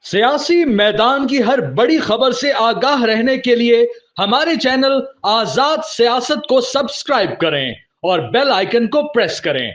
सियासी मैदान की हर बड़ी खबर से आगाह रहने के लिए हमारे चैनल आजाद सियासत को सब्सक्राइब करें और बेल आइकन को प्रेस करें।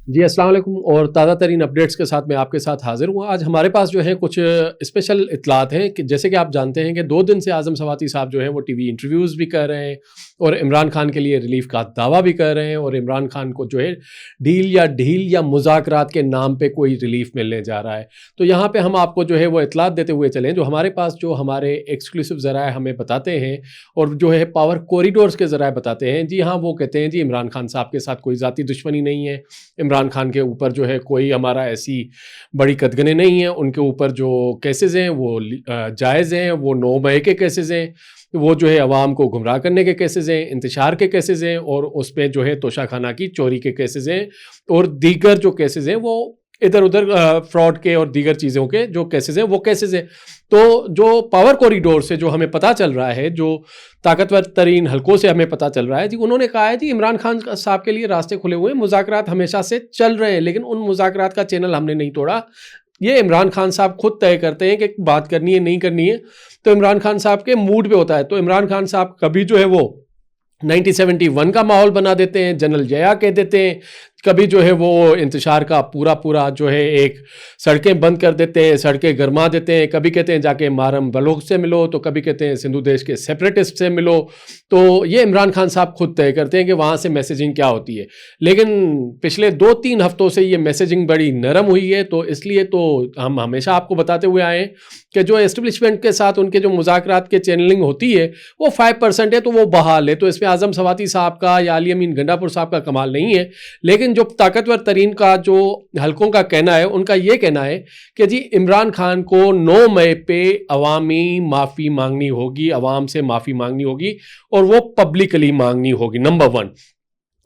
जी अस्सलाम वालेकुम और ताज़ा तरीन अपडेट्स के साथ मैं आपके साथ हाजिर हूँ। आज हमारे पास जो है कुछ स्पेशल इतलात हैं कि जैसे कि आप जानते हैं कि 2 दिन से आज़म सवाती साहब जो हैं वो टीवी इंटरव्यूज़ भी कर रहे हैं और इमरान खान के लिए रिलीफ का दावा भी कर रहे हैं और इमरान खान को जो है ढील या मुज़ाकरात के नाम पे कोई रिलीफ मिलने जा रहा है। तो यहाँ पे हम आपको जो है वो इतलात देते हुए चलें जो हमारे पास जो हमारे एक्सक्लूसिव ज़राए हमें बताते हैं और जो है पावर कॉरिडोर्स के ज़राए बताते हैं। जी हाँ, वो कहते हैं जी इमरान खान साहब के साथ कोई ज़ाती दुश्मनी नहीं है, इमरान खान के ऊपर जो है कोई हमारा ऐसी बड़ी कदगने नहीं है, उनके ऊपर जो केसेस हैं वो जायज़ हैं, वो 9 मई के केसेस हैं, वो जो है अवाम को गुमराह करने के केसेस हैं, इंतशार के केसेस हैं और उस पे जो है तोशाखाना की चोरी के केसेस हैं और दीगर जो केसेस हैं वो इधर उधर फ्रॉड के और दीगर चीज़ों के जो केसेस हैं वो केसेस हैं। तो जो पावर कॉरिडोर से जो हमें पता चल रहा है, जो ताकतवर तरीन हलकों से हमें पता चल रहा है जी, उन्होंने कहा है जी इमरान खान साहब के लिए रास्ते खुले हुए हैं, मुज़ाकरात हमेशा से चल रहे हैं लेकिन उन मुज़ाकरात का चैनल हमने नहीं तोड़ा। ये इमरान खान साहब खुद तय करते हैं कि बात करनी है नहीं करनी है, तो इमरान खान साहब के मूड पे होता है। तो इमरान खान साहब कभी जो है वो 1971 का माहौल बना देते हैं, जनरल जया कह देते हैं, कभी जो है वो इंतशार का पूरा जो है एक सड़कें बंद कर देते हैं, सड़कें गरमा देते हैं, कभी कहते हैं जाके मारम बलोच से मिलो, तो कभी कहते हैं सिंधु देश के सेपरेटिस्ट से मिलो। तो ये इमरान खान साहब खुद तय करते हैं कि वहाँ से मैसेजिंग क्या होती है। लेकिन पिछले 2-3 हफ्तों से ये मैसेजिंग बड़ी नरम हुई है, तो इसलिए तो हम हमेशा आपको बताते हुए आए हैं कि जो एस्टेब्लिशमेंट के साथ उनके जो मुज़ाकरात के चैनलिंग होती है वो 5% है, तो वो बहाल है। तो इसमें आज़म सवाती साहब का या अली अमीन गंडापुर साहब का कमाल नहीं है, लेकिन जो ताकतवर तरीन का जो हलकों का कहना है, उनका ये कहना है कि जी इमरान खान को 9 मई पे अवामी माफ़ी मांगनी होगी, अवाम से माफ़ी मांगनी होगी और वो पब्लिकली मांगनी होगी, नंबर 1।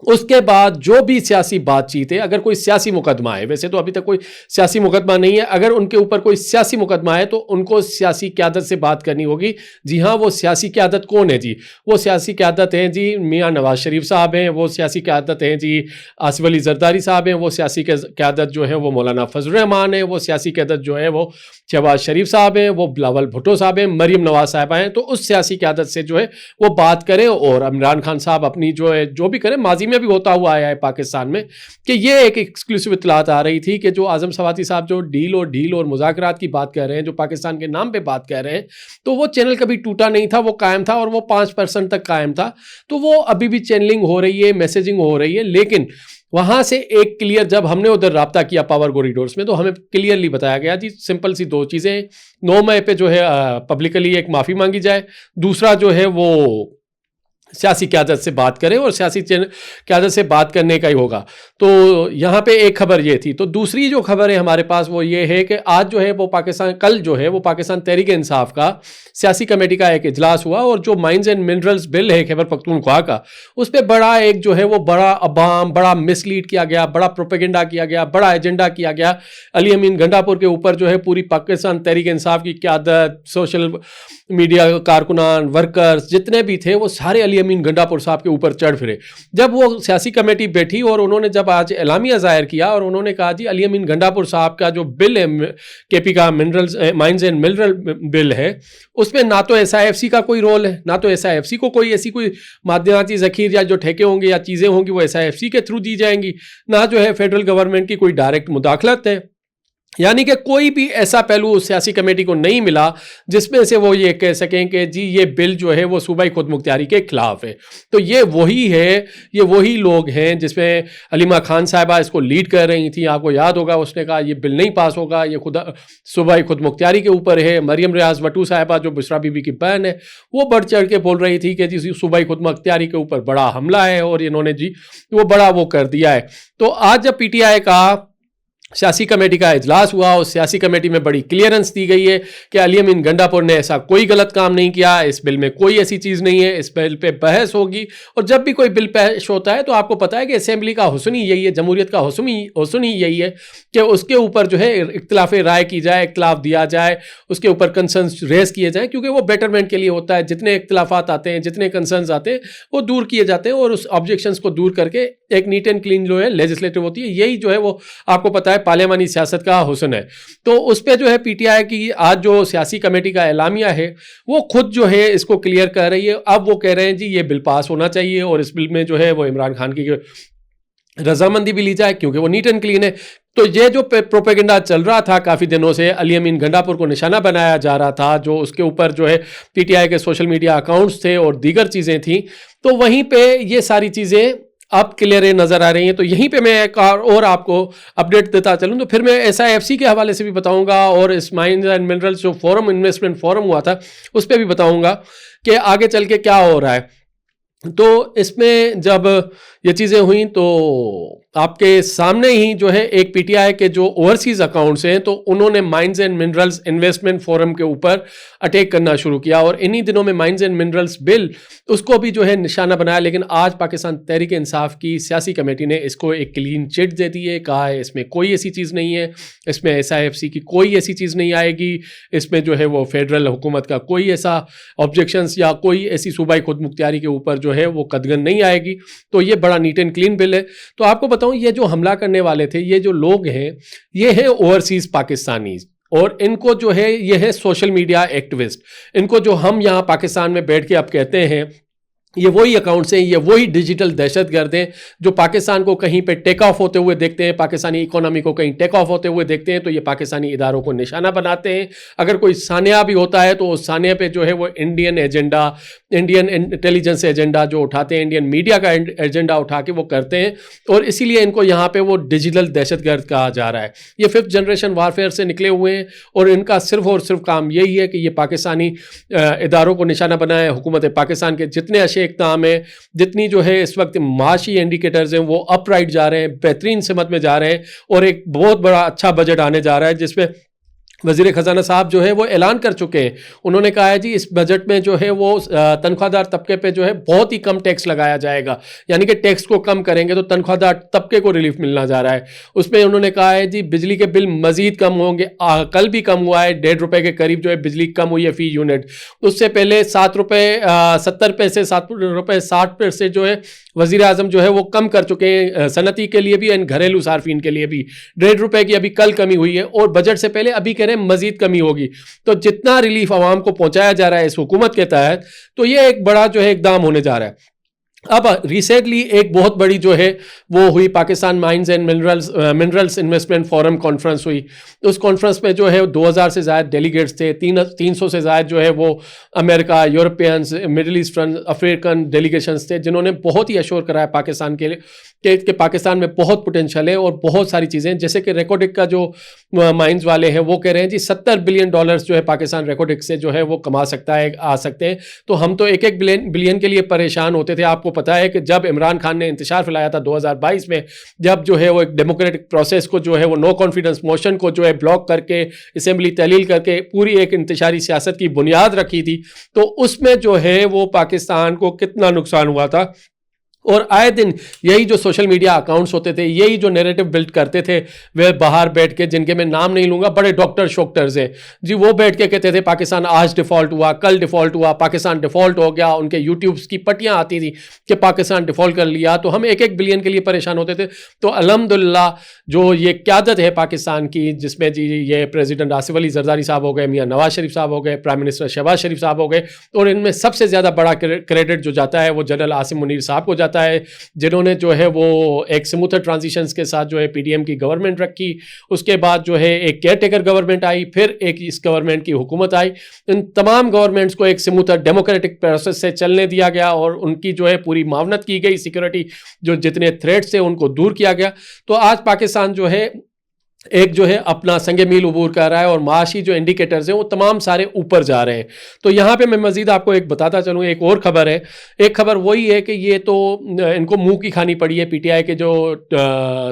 उसके बाद जो भी सियासी बातचीत है, अगर कोई सियासी मुकदमा है, वैसे तो अभी तक कोई सियासी मुकदमा नहीं है, अगर उनके ऊपर कोई सियासी मुकदमा है तो उनको सियासी क़यादत से बात करनी होगी। जी हाँ, वो सियासी क़यादत कौन है जी? वो सियासी क़यादत हैं जी मियाँ नवाज शरीफ साहब हैं, वो सियासी क़यादत हैं जी आसिफ अली जरदारी साहब हैं, वो सियासी क़यादत जो है वो मौलाना फजल रहमान है, वो सियासी क़यादत जो है वो शहबाज शरीफ साहब हैं, वो बिलावल भुट्टो साहब हैं, मरीम नवाज साहबा हैं। तो उस सियासी क़यादत से जो है वो बात करें और इमरान खान साहब अपनी जो है जो भी करें, माजी में भी होता हुआ आया है पाकिस्तान में कि ये एक एक्सक्लूसिव इतलात आ रही थी कि जो आज़म सवाती साहब जो डील और मुज़ाकरात की बात कर रहे हैं, जो पाकिस्तान के नाम पे बात कर रहे हैं, तो वो चैनल कभी टूटा नहीं था, वो कायम था और वो 5% तक कायम था। तो वो अभी भी चैनलिंग हो रही है, मैसेजिंग हो रही है, लेकिन वहाँ से एक क्लियर, जब हमने उधर राब्ता किया पावर कॉरिडोर्स में, तो हमें क्लियरली बताया गया जी सिंपल सी 2 चीज़ें। 9 मई पे जो है पब्लिकली एक माफ़ी मांगी जाए, दूसरा जो है वो सियासी क़यादत से बात करें और सियासी क़यादत से बात करने का ही होगा। तो यहाँ पे एक खबर ये थी। तो दूसरी जो खबर है हमारे पास वो ये है कि आज जो है वो कल जो है वो पाकिस्तान तहरीक इंसाफ का सियासी कमेटी का एक इजलास हुआ और जो माइंस एंड मिनरल्स बिल है खैबर पख्तूनख्वा का, उस पर बड़ा एक जो है वो बड़ा अबाम, बड़ा मिसलीड किया गया, बड़ा प्रोपेगेंडा किया गया, बड़ा एजेंडा किया गया। अली अमीन गंडापुर के ऊपर जो है पूरी पाकिस्तान तहरीक इंसाफ की क़यादत, सोशल मीडिया कारकुनान, वर्कर्स जितने भी थे वो सारे अली अमीन गंडापुर साहब के ऊपर चढ़ फिरे। जब वो सियासी कमेटी बैठी और उन्होंने जब आज एलामिया ज़ाहिर किया और उन्होंने कहा जी अली अमीन गंडापुर साहब का जो बिल है केपी का minerals mines and mineral bill है, उसमें ना तो SIFC का कोई रोल है, ना तो SIFC को कोई ऐसी कोई मादनियाती ज़ख़ीर या जो ठेके होंगे या चीज़ें होंगी वो SIFC के थ्रू दी जाएंगी, ना जो है फेडरल गवर्नमेंट की कोई डायरेक्ट मुदाखलत है। यानी कि कोई भी ऐसा पहलू सियासी कमेटी को नहीं मिला जिसमें से वो ये कह सकें कि जी ये बिल जो है वो सूबाई खुद मुख्तियारी के खिलाफ है। तो ये वही है, ये वही लोग हैं जिसमें अलीमा खान साहिबा इसको लीड कर रही थी। आपको याद होगा उसने कहा ये बिल नहीं पास होगा, ये खुदा सूबाई खुद मुख्तियारी के ऊपर है। मरियम रियाज वटू साहिबा जो बुशरा बीबी की बहन है, वो बढ़ चढ़ के बोल रही थी कि जी सूबाई खुद मुख्तियारी के ऊपर बड़ा हमला है और इन्होंने जी वो बड़ा वो कर दिया है। तो आज जब PTI का सियासी कमेटी का इजलास हुआ, उस सियासी कमेटी में बड़ी क्लियरेंस दी गई है कि अली अमीन गंडापुर ने ऐसा कोई गलत काम नहीं किया, इस बिल में कोई ऐसी चीज़ नहीं है, इस बिल पे बहस होगी। और जब भी कोई बिल पेश होता है तो आपको पता है कि असेंबली का हुस्न ही यही है, जमहूरियत का हुस्न ही यही है कि उसके ऊपर जो है इख्तिलाफ राय की जाए, इख्तिलाफ दिया जाए, उसके ऊपर कंसर्न्स रेज किए जाएँ, क्योंकि वो बेटरमेंट के लिए होता है। जितने इख्तिलाफात आते हैं, जितने कंसर्न्स आते हैं वो दूर किए जाते हैं और उस ऑब्जेक्शंस को दूर करके एक नीट एंड क्लीन जो है लेजिस्लेटिव होती है, यही जो है वो आपको पता है पार्लियामानी सियासत का हुस्न है। तो उस पर जो है पीटीआई की आज जो सियासी कमेटी का एलामिया है वो खुद जो है इसको क्लियर कर रही है। अब वो कह रहे हैं जी ये बिल पास होना चाहिए और इस बिल में जो है वो इमरान खान की रजामंदी भी ली जाए क्योंकि वो नीट एंड क्लीन है। तो ये जो प्रोपेगेंडा चल रहा था काफ़ी दिनों से, अली अमीन गंडापुर को निशाना बनाया जा रहा था, जो उसके ऊपर जो है पीटीआई के सोशल मीडिया अकाउंट्स थे और दीगर चीज़ें थी, तो वहीं पे ये सारी चीज़ें अब क्लियर नज़र आ रही हैं। तो यहीं पे मैं एक और आपको अपडेट देता चलूँ तो फिर मैं SIFC के हवाले से भी बताऊंगा और इस माइंस एंड मिनरल्स जो फोरम इन्वेस्टमेंट फोरम हुआ था उस पर भी बताऊंगा कि आगे चल के क्या हो रहा है। तो इसमें जब ये चीज़ें हुई तो आपके सामने ही जो है एक पीटीआई के जो ओवरसीज अकाउंट्स हैं तो उन्होंने mines and minerals investment forum के ऊपर अटैक करना शुरू किया और इन्हीं दिनों में माइंस एंड मिनरल्स बिल उसको भी जो है निशाना बनाया। लेकिन आज पाकिस्तान तहरीक इंसाफ की सियासी कमेटी ने इसको एक क्लीन चिट दे दी है, कहा है इसमें कोई ऐसी चीज़ नहीं है, इसमें SIFC की कोई ऐसी चीज़ नहीं आएगी, इसमें जो है वो फेडरल हुकूमत का कोई ऐसा ऑब्जेक्शंस या कोई ऐसी सूबाई खुद मुख्तियारी के ऊपर जो है वो कदगन नहीं आएगी। तो ये बड़ा नीट एंड क्लीन बिल है। तो आपको बताऊं ये जो हमला करने वाले थे ये जो लोग हैं ये हैं ओवरसीज पाकिस्तानी और इनको जो है ये है सोशल मीडिया एक्टिविस्ट। इनको जो हम यहाँ पाकिस्तान में बैठ के अब कहते हैं ये वही अकाउंट्स हैं, ये वही डिजिटल दहशतगर्द हैं जो पाकिस्तान को कहीं पे टेक ऑफ होते हुए देखते हैं, पाकिस्तानी इकोनॉमी को कहीं टेक ऑफ होते हुए देखते हैं तो ये पाकिस्तानी इदारों को निशाना बनाते हैं। अगर कोई सानिया भी होता है तो उस सानिया पे जो है वो Indian agenda, Indian intelligence agenda जो उठाते हैं, इंडियन मीडिया का एजेंडा उठा के वो करते हैं और इसीलिए इनको यहाँ पे वो डिजिटल दहशतगर्द कहा जा रहा है। ये 5th जनरेशन वारफेयर से निकले हुए हैं और इनका सिर्फ और सिर्फ काम यही है कि ये पाकिस्तानी इदारों को निशाना बनाए। हुकूमत पाकिस्तान के जितने इक़दाम है, जितनी जो है इस वक्त माशी इंडिकेटर्स हैं वो अपराइट जा रहे हैं, बेहतरीन सिमत में जा रहे हैं और एक बहुत बड़ा अच्छा बजट आने जा रहा है जिसमें वज़ीर ख़जाना साहब जो है वो ऐलान कर चुके हैं। उन्होंने कहा है जी इस बजट में जो है वो तनख्वाहदार तबके पे जो है बहुत ही कम टैक्स लगाया जाएगा, यानी कि टैक्स को कम करेंगे तो तनख्वाहदार तबके को रिलीफ मिलना जा रहा है। उसमें उन्होंने कहा है जी बिजली के बिल मज़ीद कम होंगे, कल भी कम हुआ है, 1.5 रुपये के करीब जो है बिजली कम हुई है फ़ी यूनिट। उससे पहले 7 रुपये 70 पैसे 7 रुपये 60 पैसे जो है वज़ीर आज़म जो है वो कम कर चुके हैं सनती के लिए भी एंड घरेलू सार्फिन के लिए भी। 1.5 रुपये की अभी कल कमी हुई है और बजट से पहले अभी कह रहे हैं मजीद कमी होगी। तो जितना रिलीफ आवाम को पहुंचाया जा रहा है इस हुकूमत के तहत तो ये एक बड़ा जो है इकदाम होने जा रहा है। अब रिसेंटली एक बहुत बड़ी जो है वो हुई Pakistan mines and minerals investment forum conference हुई। उस कॉन्फ्रेंस में जो है 2000 से ज़्यादा डेलीगेट्स थे, 300 से ज़्यादा जो है वो America, Europeans, middle eastern, African delegations थे जिन्होंने बहुत ही अश्योर कराया पाकिस्तान के लिए कि पाकिस्तान में बहुत पोटेंशियल है और बहुत सारी चीज़ें, जैसे कि रेकोडिक का जो माइंस वाले हैं वो कह रहे हैं जी $70 बिलियन जो है पाकिस्तान रेकोडिक से जो है वो कमा सकता है, आ सकते हैं। तो हम तो 1-1 बिलियन के लिए परेशान होते थे। आपको पता है कि जब इमरान खान ने इंतशार फैलाया था 2022 में, जब जो है वो एक डेमोक्रेटिक प्रोसेस को जो है वो नो कॉन्फिडेंस मोशन को जो है ब्लॉक करके असेंबली तहलील करके पूरी एक इंतशारी सियासत की बुनियाद रखी थी, तो उसमें जो है वो पाकिस्तान को कितना नुकसान हुआ था। और आए दिन यही जो सोशल मीडिया अकाउंट्स होते थे, यही जो नैरेटिव बिल्ड करते थे, वे बाहर बैठ के, जिनके मैं नाम नहीं लूँगा, बड़े डॉक्टर्स हैं जी, वो बैठ के कहते थे पाकिस्तान आज डिफ़ॉल्ट हुआ, कल डिफ़ॉल्ट हुआ, पाकिस्तान डिफ़ॉल्ट हो गया। उनके यूट्यूब्स की पट्टियाँ आती थी कि पाकिस्तान डिफ़ॉल्ट कर लिया। तो हम 1-1 बिलियन के लिए परेशान होते थे। तो अल्हम्दुलिल्लाह जो ये क़यादत है पाकिस्तान की, जिसमें जी ये प्रेसिडेंट आसिफ अली जरदारी साहब हो गए, मियाँ नवाज शरीफ साहब हो गए, प्राइम मिनिस्टर शहबाज शरीफ साहब हो गए, और इनमें सबसे ज़्यादा बड़ा क्रेडिट जो जाता है वो जनरल आसिम मुनीर साहब को जाता है, जिन्होंने जो है वो एक स्मूथर ट्रांजिशंस के साथ जो है पीडीएम की गवर्नमेंट रखी। उसके बाद जो है एक केयर टेकर गवर्नमेंट आई, फिर एक इस गवर्नमेंट की हुकूमत आई। इन तमाम गवर्नमेंट्स को एक स्मूथर डेमोक्रेटिक प्रोसेस से चलने दिया गया और उनकी जो है पूरी मावनत की गई, सिक्योरिटी जो जितने थ्रेट्स थे उनको दूर किया गया। तो आज पाकिस्तान जो है एक जो है अपना संगे मील उबूर कर रहा है और माशी जो इंडिकेटर्स हैं वो तमाम सारे ऊपर जा रहे हैं। तो यहाँ पे मैं मजीद आपको एक बताता चलूँ, एक और ख़बर है। एक खबर वही है कि ये तो इनको मुंह की खानी पड़ी है पीटीआई के जो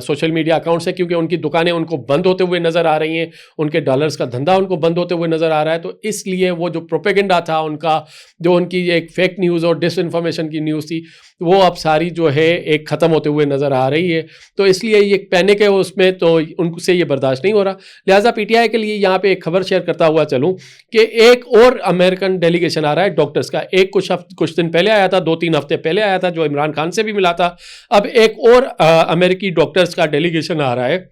सोशल मीडिया अकाउंट्स है, क्योंकि उनकी दुकानें उनको बंद होते हुए नज़र आ रही हैं, उनके डॉलर्स का धंधा उनको बंद होते हुए नज़र आ रहा है। तो इसलिए वो जो प्रोपेगेंडा था उनका, जो उनकी एक फेक न्यूज़ और डिसइंफॉर्मेशन की न्यूज़ थी, वो अब सारी जो है एक ख़त्म होते हुए नज़र आ रही है। तो इसलिए ये पैनिक है उसमें, तो उनसे ये बर्दाश्त नहीं हो रहा। लिहाजा पीटीआई के लिए यहाँ पे एक खबर शेयर करता हुआ चलूँ कि एक और अमेरिकन डेलीगेशन आ रहा है डॉक्टर्स का। एक कुछ दिन पहले आया था, 2-3 हफ्ते पहले आया था, जो इमरान खान से भी मिला था। अब एक और अमेरिकी डॉक्टर्स का डेलीगेशन आ रहा है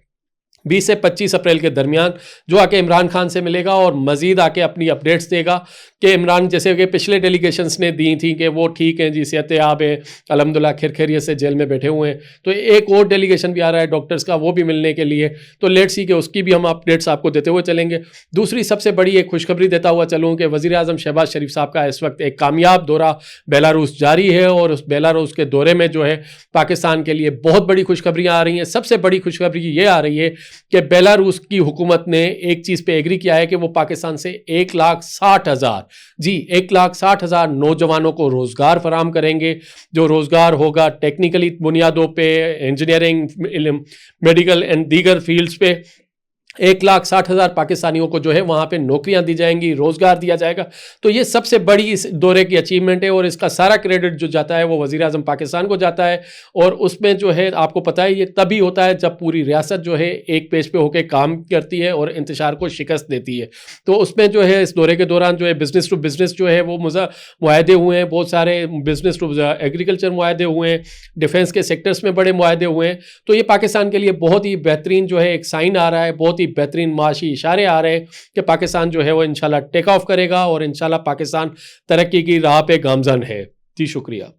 20 से 25 अप्रैल के दरमियान, जो आके इमरान खान से मिलेगा और मजीद आके अपनी अपडेट्स देगा कि इमरान, जैसे कि पिछले डेलीगेशंस ने दी थी कि वो ठीक हैं जी, सेहत-याब है, अल्हम्दुलिल्लाह खैरियत से जेल में बैठे हुए हैं। तो एक और डेलीगेशन भी आ रहा है डॉक्टर्स का, वो भी मिलने के लिए। तो लेट्स सी कि उसकी भी हम अपडेट्स आपको देते हुए चलेंगे। दूसरी सबसे बड़ी एक खुशखबरी देता हुआ चलूँ कि वज़ीर-ए-आज़म शहबाज शरीफ साहब का इस वक्त एक कामयाब दौरा बेलारूस जारी है, और उस बेलारूस के दौरे में जो है पाकिस्तान के लिए बहुत बड़ी खुशखबरियाँ आ रही हैं। सबसे बड़ी खुशखबरी ये आ रही है कि बेलारूस की हुकूमत ने एक चीज़ पे एग्री किया है कि वो पाकिस्तान से 1,60,000 जी 1,60,000 नौजवानों को रोज़गार फराम करेंगे। जो रोज़गार होगा टेक्निकली बुनियादों पे, इंजीनियरिंग, मेडिकल एंड दीगर फील्ड्स पे 1,60,000 पाकिस्तानियों को जो है वहाँ पे नौकरियाँ दी जाएंगी, रोज़गार दिया जाएगा। तो ये सबसे बड़ी इस दौरे की अचीवमेंट है, और इसका सारा क्रेडिट जो जाता है वो वज़ीर-ए-आज़म पाकिस्तान को जाता है। और उसमें जो है आपको पता है ये तभी होता है जब पूरी रियासत जो है एक पेज पे होकर काम करती है और इंतशार को शिकस्त देती है। तो उसमें जो है इस दौरे के दौरान जो है बिज़नेस टू बिज़नेस जो है वो मुआहदे हुए हैं, बहुत सारे बिज़नेस टू एग्रीकल्चर मुआहदे हुए हैं, डिफेंस के सेक्टर्स में बड़े मुआहदे हुए हैं। तो ये पाकिस्तान के लिए बहुत ही बेहतरीन जो है एक साइन आ रहा है, बहुत ही बेहतरीन माशी इशारे आ रहे हैं कि पाकिस्तान जो है वो इंशाल्लाह टेक ऑफ करेगा और इंशाल्लाह पाकिस्तान तरक्की की राह पे गामजन है। जी शुक्रिया।